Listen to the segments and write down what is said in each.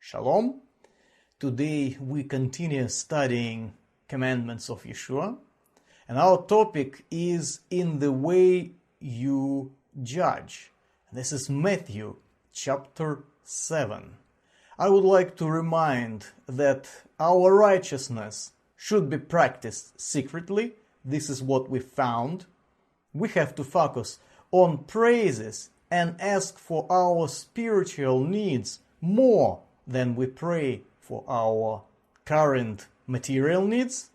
Shalom. Today we continue studying commandments of Yeshua, and our topic is in the way you judge. This is Matthew chapter 7. I would like to remind that our righteousness should be practiced secretly. This is what we found. We have to focus on praises and ask for our spiritual needs more than we pray for our current material needs.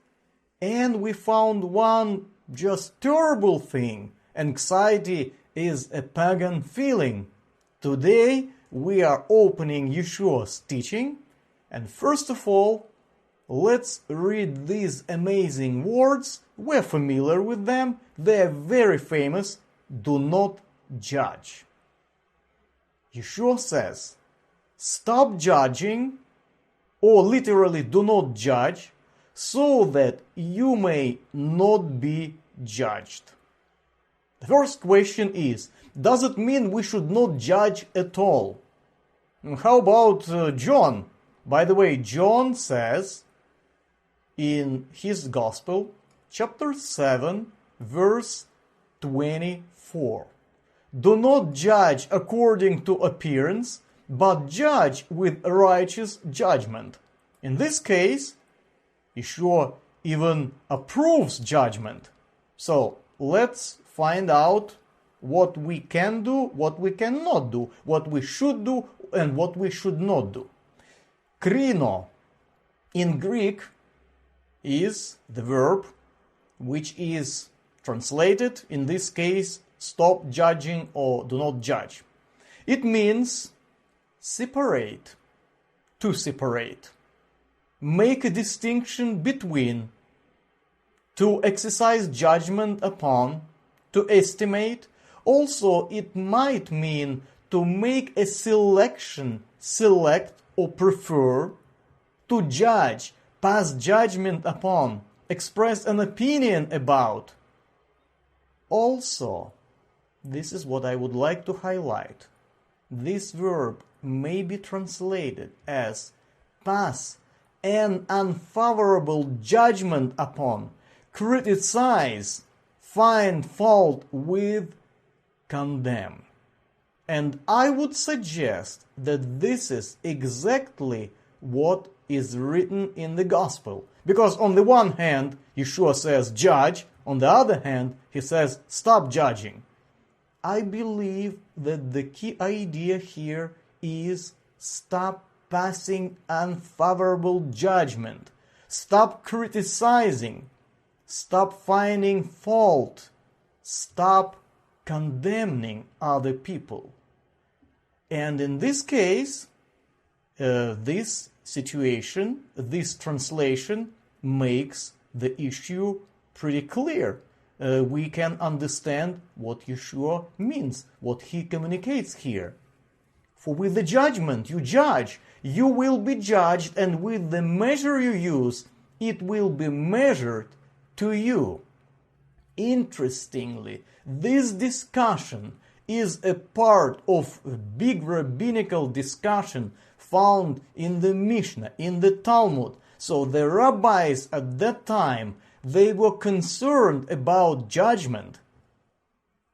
And we found one just terrible thing. Anxiety is a pagan feeling. Today we are opening Yeshua's teaching, and first of all, let's read these amazing words. We're familiar with them. They're very famous. Do not judge. Yeshua says, stop judging, or literally do not judge, so that you may not be judged. The first question is, does it mean we should not judge at all? How about John? By the way, John says in his Gospel, chapter 7, verse 24, do not judge according to appearance, but judge with righteous judgment. In this case, Yeshua even approves judgment. So let's find out what we can do, what we cannot do, what we should do, and what we should not do. Krino in Greek is the verb which is translated, in this case, stop judging or do not judge. It means separate, to separate, make a distinction between, to exercise judgment upon, to estimate. Also, it might mean to make a selection, select or prefer, to judge, pass judgment upon, express an opinion about. Also, this is what I would like to highlight. This verb may be translated as pass an unfavorable judgment upon, criticize, find fault with, condemn. And I would suggest that this is exactly what is written in the Gospel. Because on the one hand, Yeshua says judge, on the other hand, he says stop judging. I believe that the key idea here is stop passing unfavorable judgment, stop criticizing, stop finding fault, stop condemning other people. And in this case, this situation, this translation makes the issue pretty clear. We can understand what Yeshua means, what he communicates here. For with the judgment you judge, you will be judged, and with the measure you use, it will be measured to you. Interestingly, this discussion is a part of a big rabbinical discussion found in the Mishnah, in the Talmud. So the rabbis at that time, they were concerned about judgment,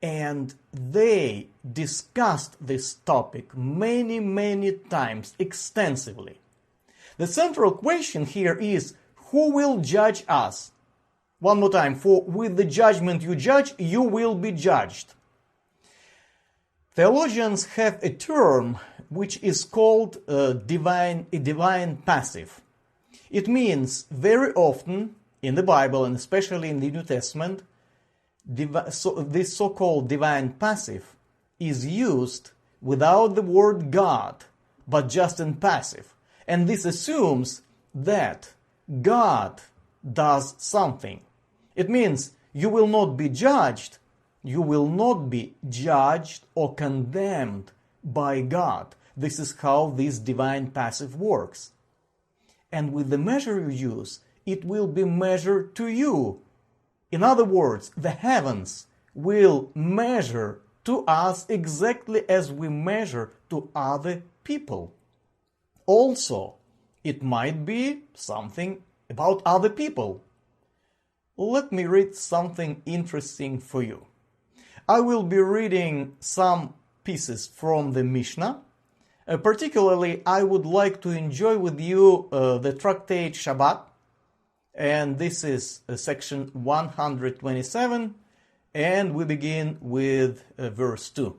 and they discussed this topic many times, extensively. The central question here is, who will judge us? One more time, for with the judgment you judge, you will be judged. Theologians have a term which is called a divine passive. It means very often in the Bible, and especially in the New Testament, this so-called divine passive is used without the word God, but just in passive. And this assumes that God does something. It means you will not be judged, you will not be judged or condemned by God. This is how this divine passive works. And with the measure you use, it will be measured to you. In other words, the heavens will measure to us exactly as we measure to other people. Also, it might be something about other people. Let me read something interesting for you. I will be reading some pieces from the Mishnah. Particularly, I would like to enjoy with you the tractate Shabbat, and this is section 127, and we begin with verse 2.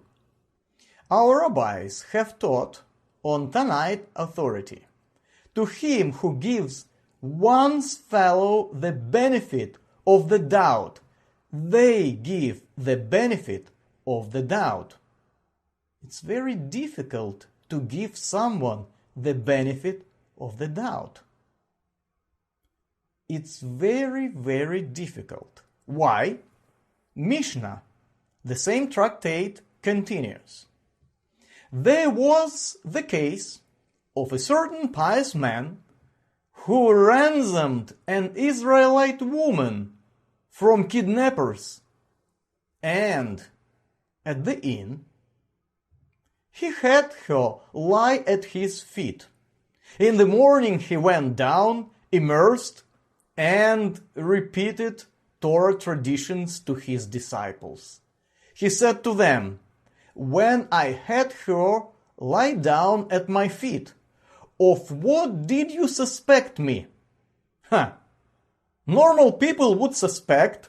Our rabbis have taught on Tanite authority, to him who gives one's fellow the benefit of the doubt, they give the benefit of the doubt. It's very difficult to give someone the benefit of the doubt. It's very, very difficult. Why? Mishnah, the same tractate, continues. There was the case of a certain pious man who ransomed an Israelite woman from kidnappers, and at the inn, he had her lie at his feet. In the morning he went down, immersed, and repeated Torah traditions to his disciples. He said to them, "When I had her lie down at my feet, of what did you suspect me?" Normal people would suspect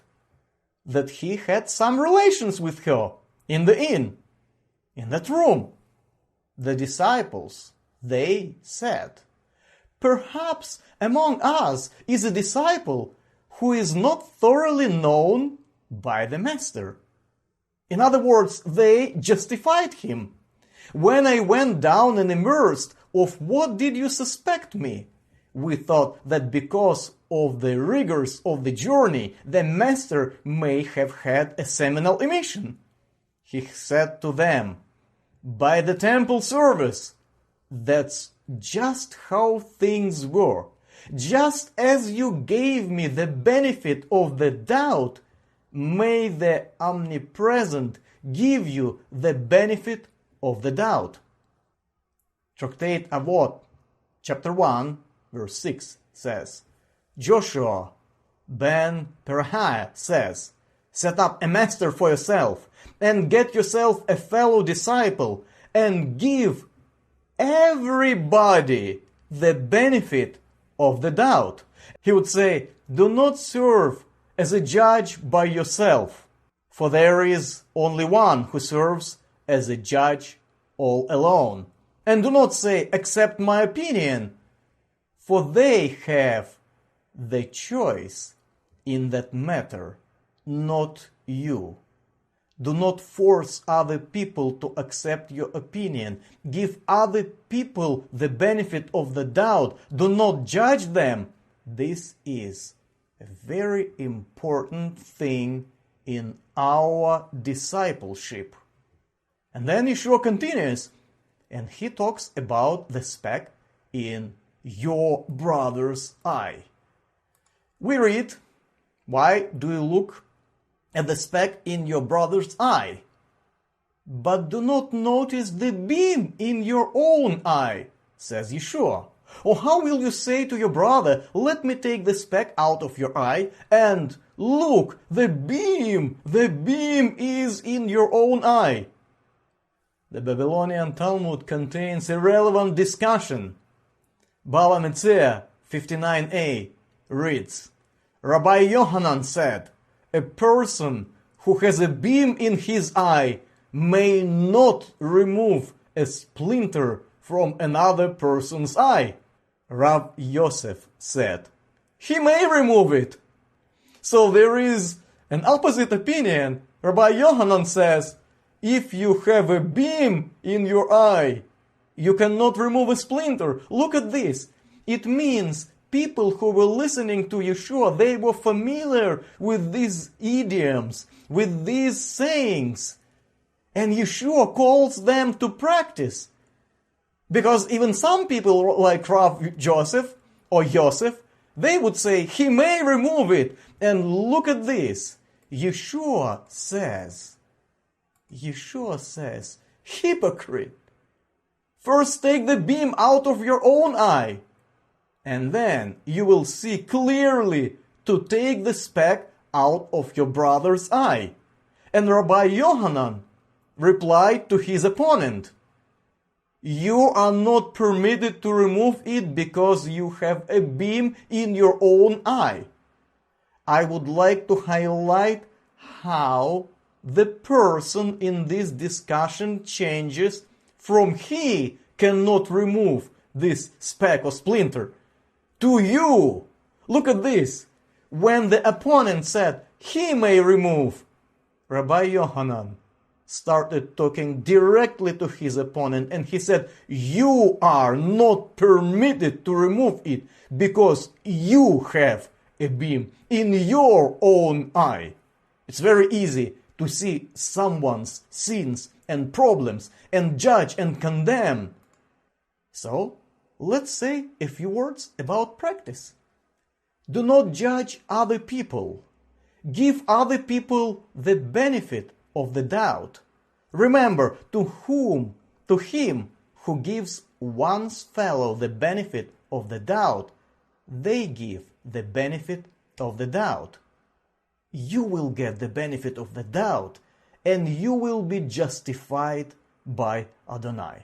that he had some relations with her in the inn, in that room. The disciples, they said, "Perhaps among us is a disciple who is not thoroughly known by the master." In other words, they justified him. "When I went down and immersed, of what did you suspect me? We thought that because of the rigors of the journey, the master may have had a seminal emission." He said to them, "By the temple service, that's just how things were. Just as you gave me the benefit of the doubt, may the Omnipresent give you the benefit of the doubt." Tractate Avot, chapter 1, verse 6 says, Joshua ben Perahiah says, "Set up a master for yourself, and get yourself a fellow disciple, and give everybody the benefit of the doubt." He would say, "Do not serve as a judge by yourself, for there is only one who serves as a judge all alone. And do not say, 'Accept my opinion,' for they have the choice in that matter, not you. Do not force other people to accept your opinion. Give other people the benefit of the doubt. Do not judge them." This is a very important thing in our discipleship. And then Yeshua continues, and he talks about the speck in your brother's eye. We read, "Why do you look at the speck in your brother's eye, but do not notice the beam in your own eye?" says Yeshua. "Or how will you say to your brother, 'Let me take the speck out of your eye,' and look, the beam is in your own eye?" The Babylonian Talmud contains a relevant discussion. Bava Metzia 59a reads, "Rabbi Yohanan said, a person who has a beam in his eye may not remove a splinter from another person's eye." Rav Yosef said, "He may remove it." So there is an opposite opinion. Rabbi Yohanan says, if you have a beam in your eye, you cannot remove a splinter. Look at this. It means people who were listening to Yeshua, they were familiar with these idioms, with these sayings. And Yeshua calls them to practice. Because even some people like Rav Joseph or Yosef, they would say, he may remove it. And look at this. Yeshua says, hypocrite. First take the beam out of your own eye, and then you will see clearly to take the speck out of your brother's eye. And Rabbi Yohanan replied to his opponent, you are not permitted to remove it because you have a beam in your own eye. I would like to highlight how the person in this discussion changes from he cannot remove this speck or splinter to you. Look at this. When the opponent said he may remove, Rabbi Yohanan started talking directly to his opponent, and he said, you are not permitted to remove it because you have a beam in your own eye. It's very easy to see someone's sins and problems and judge and condemn. So, let's say a few words about practice. Do not judge other people. Give other people the benefit of the doubt. Remember, to him who gives one's fellow the benefit of the doubt, they give the benefit of the doubt. You will get the benefit of the doubt, and you will be justified by Adonai.